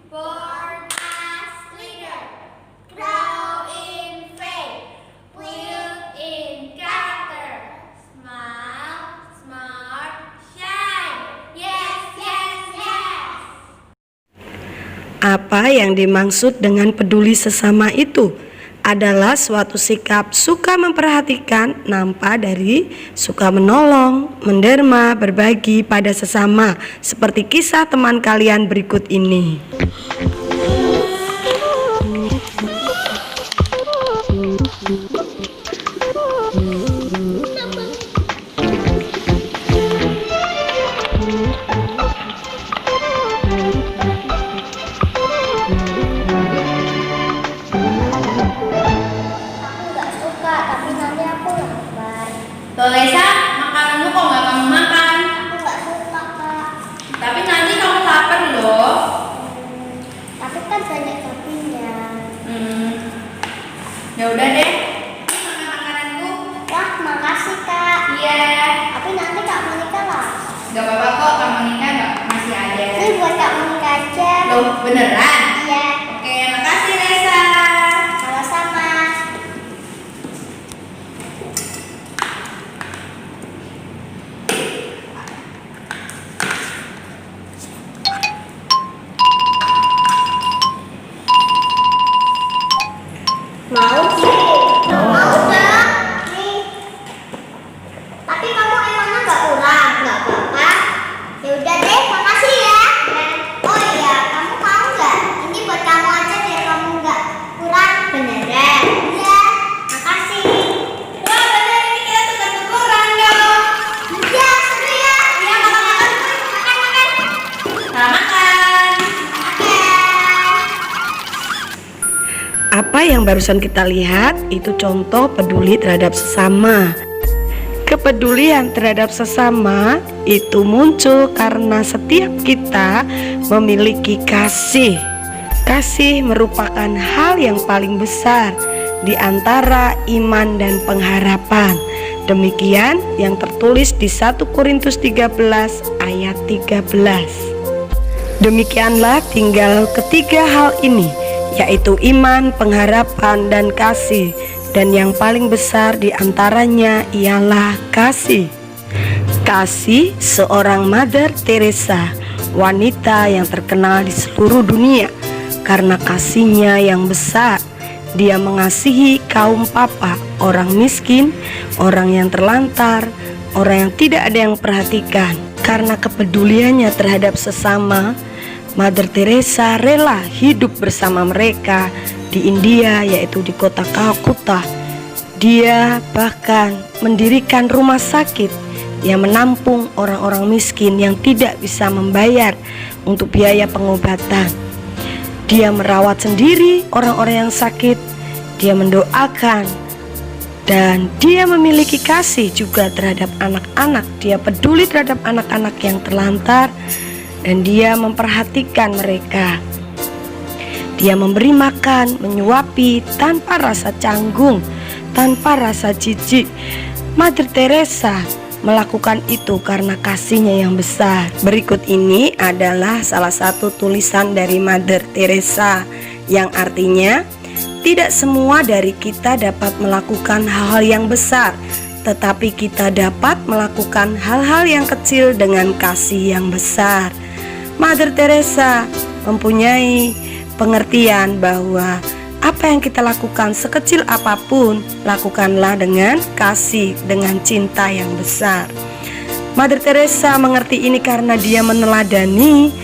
Born as leader, grow in faith, live in character, smile, smart, shine. Yes, yes, yes. Apa yang dimaksud dengan peduli sesama itu? Adalah suatu sikap suka memperhatikan, nampak dari suka menolong, menderma, berbagi pada sesama, seperti kisah teman kalian berikut ini. Tapi nanti aku lapar. Loh Lesa, makananmu kok nggak kamu makan? Aku nggak suka, Kak. Tapi nanti kamu lapar loh. Tapi kan banyak toppingnya. Ya udah deh. Ini makan makananku. Wah, makasih, Kak. Iya. Tapi nanti Kak Monika lah. Gak apa-apa kok, Kak Monika masih ada. Ini buat Kak Monika aja. Loh, beneran? Iya. Oke, makasih Lesa. Sama-sama. Mau sih? Mau dong. Nih. Tapi kamu emangnya nggak kurang? Nggak apa-apa. Ya udah deh, makasih ya. Oh iya, kamu mau nggak? Ini buat kamu aja biar kamu nggak kurang. Beneran? Iya. Makasih. Wah, bener ini kita tukar tukuran dong. Iya, seru ya. Iya, makan. Selamat makan. Apa yang barusan kita lihat itu contoh peduli terhadap sesama. Kepedulian terhadap sesama itu muncul karena setiap kita memiliki kasih. Kasih merupakan hal yang paling besar di antara iman dan pengharapan. Demikian yang tertulis di 1 Korintus 13 ayat 13. Demikianlah tinggal ketiga hal ini, yaitu iman, pengharapan, dan kasih. Dan yang paling besar di antaranya ialah kasih. Kasih seorang Mother Teresa, wanita yang terkenal di seluruh dunia karena kasihnya yang besar. Dia mengasihi kaum papa, orang miskin, orang yang terlantar, orang yang tidak ada yang perhatikan. Karena kepeduliannya terhadap sesama, Mother Teresa rela hidup bersama mereka di India, yaitu di kota Calcutta. Dia bahkan mendirikan rumah sakit yang menampung orang-orang miskin yang tidak bisa membayar untuk biaya pengobatan. Dia merawat sendiri orang-orang yang sakit, dia mendoakan, dan dia memiliki kasih juga terhadap anak-anak. Dia peduli terhadap anak-anak yang terlantar, dan dia memperhatikan mereka. Dia memberi makan, menyuapi tanpa rasa canggung, tanpa rasa jijik. Mother Teresa melakukan itu karena kasihnya yang besar. Berikut ini adalah salah satu tulisan dari Mother Teresa yang artinya, tidak semua dari kita dapat melakukan hal-hal yang besar, tetapi kita dapat melakukan hal-hal yang kecil dengan kasih yang besar. Mother Teresa mempunyai pengertian bahwa apa yang kita lakukan sekecil apapun, lakukanlah dengan kasih, dengan cinta yang besar. Mother Teresa mengerti ini karena dia meneladani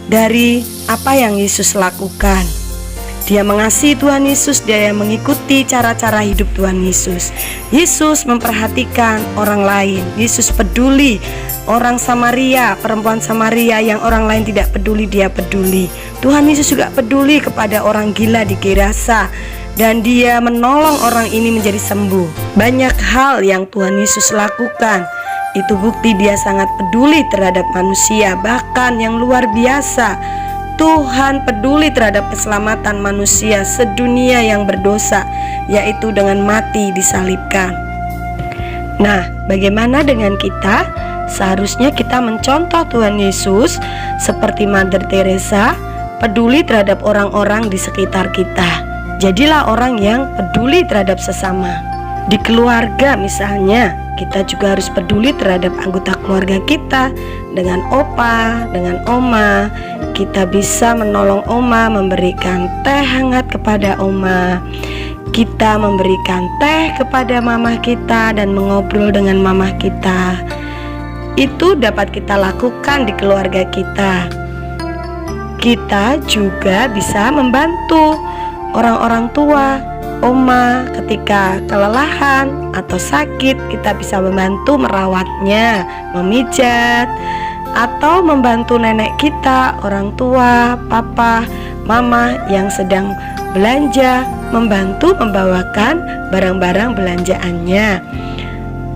dari apa yang Yesus lakukan. Dia mengasihi Tuhan Yesus, dia yang mengikuti cara-cara hidup Tuhan Yesus. Yesus memperhatikan orang lain, Yesus peduli. Orang Samaria, perempuan Samaria yang orang lain tidak peduli, dia peduli. Tuhan Yesus juga peduli kepada orang gila di Gerasa, dan dia menolong orang ini menjadi sembuh. Banyak hal yang Tuhan Yesus lakukan, itu bukti dia sangat peduli terhadap manusia, bahkan yang luar biasa. Tuhan peduli terhadap keselamatan manusia sedunia yang berdosa, yaitu dengan mati disalibkan. Nah, bagaimana dengan kita? Seharusnya kita mencontoh Tuhan Yesus seperti Mother Teresa, peduli terhadap orang-orang di sekitar kita. Jadilah orang yang peduli terhadap sesama. Di keluarga misalnya, kita juga harus peduli terhadap anggota keluarga kita. Dengan opa, dengan oma, kita bisa menolong oma, memberikan teh hangat kepada oma. Kita memberikan teh kepada mamah kita dan mengobrol dengan mamah kita. Itu dapat kita lakukan di keluarga kita. Kita juga bisa membantu orang-orang tua, oma ketika kelelahan atau sakit. Kita bisa membantu merawatnya, memijat, atau membantu nenek kita, orang tua, papa, mama yang sedang belanja, membantu membawakan barang-barang belanjaannya.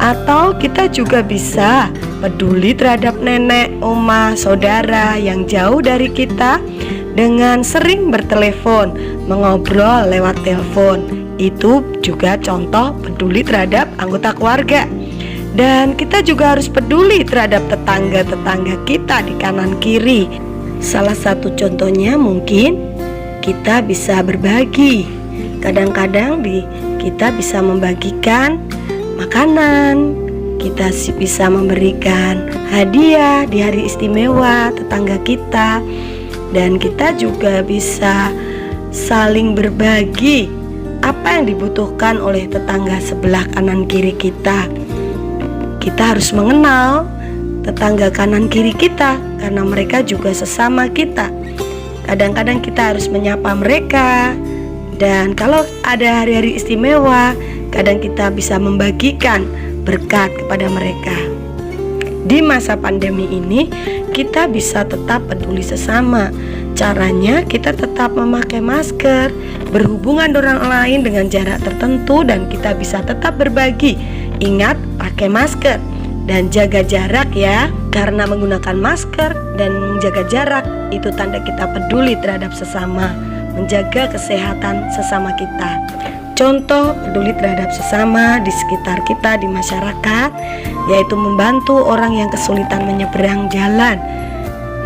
Atau kita juga bisa peduli terhadap nenek, oma, saudara yang jauh dari kita dengan sering bertelepon, mengobrol lewat telepon. Itu juga contoh peduli terhadap anggota keluarga. Dan kita juga harus peduli terhadap tetangga-tetangga kita di kanan kiri. Salah satu contohnya mungkin kita bisa berbagi. Kadang-kadang kita bisa membagikan makanan, kita bisa memberikan hadiah di hari istimewa tetangga kita. Dan kita juga bisa saling berbagi apa yang dibutuhkan oleh tetangga sebelah kanan kiri kita. Kita harus mengenal tetangga kanan kiri kita karena mereka juga sesama kita. Kadang-kadang kita harus menyapa mereka. Dan kalau ada hari-hari istimewa, kadang kita bisa membagikan berkat kepada mereka. Di masa pandemi ini, kita bisa tetap peduli sesama. Caranya kita tetap memakai masker, berhubungan dengan orang lain dengan jarak tertentu, dan kita bisa tetap berbagi. Ingat, pakai masker dan jaga jarak ya. Karena menggunakan masker dan menjaga jarak itu tanda kita peduli terhadap sesama, menjaga kesehatan sesama kita. Contoh peduli terhadap sesama di sekitar kita, di masyarakat, yaitu membantu orang yang kesulitan menyeberang jalan.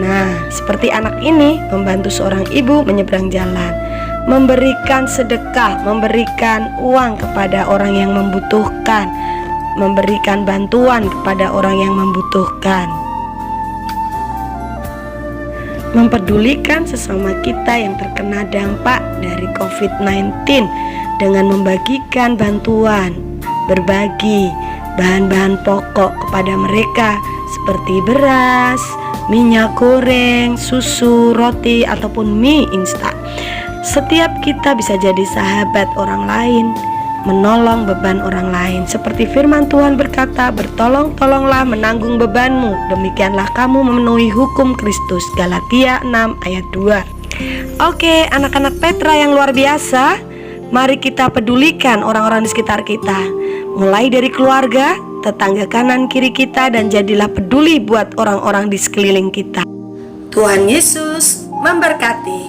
Nah, seperti anak ini membantu seorang ibu menyeberang jalan, memberikan sedekah, memberikan uang kepada orang yang membutuhkan, memberikan bantuan kepada orang yang membutuhkan. Mempedulikan sesama kita yang terkena dampak dari COVID-19 dengan membagikan bantuan, berbagi bahan-bahan pokok kepada mereka seperti beras, minyak goreng, susu, roti, ataupun mie instan. Setiap kita bisa jadi sahabat orang lain, menolong beban orang lain. Seperti firman Tuhan berkata, bertolong-tolonglah menanggung bebanmu, demikianlah kamu memenuhi hukum Kristus. Galatia 6 ayat 2. Oke, anak-anak Petra yang luar biasa, mari kita pedulikan orang-orang di sekitar kita, mulai dari keluarga, tetangga kanan kiri kita, dan jadilah peduli buat orang-orang di sekeliling kita. Tuhan Yesus memberkati.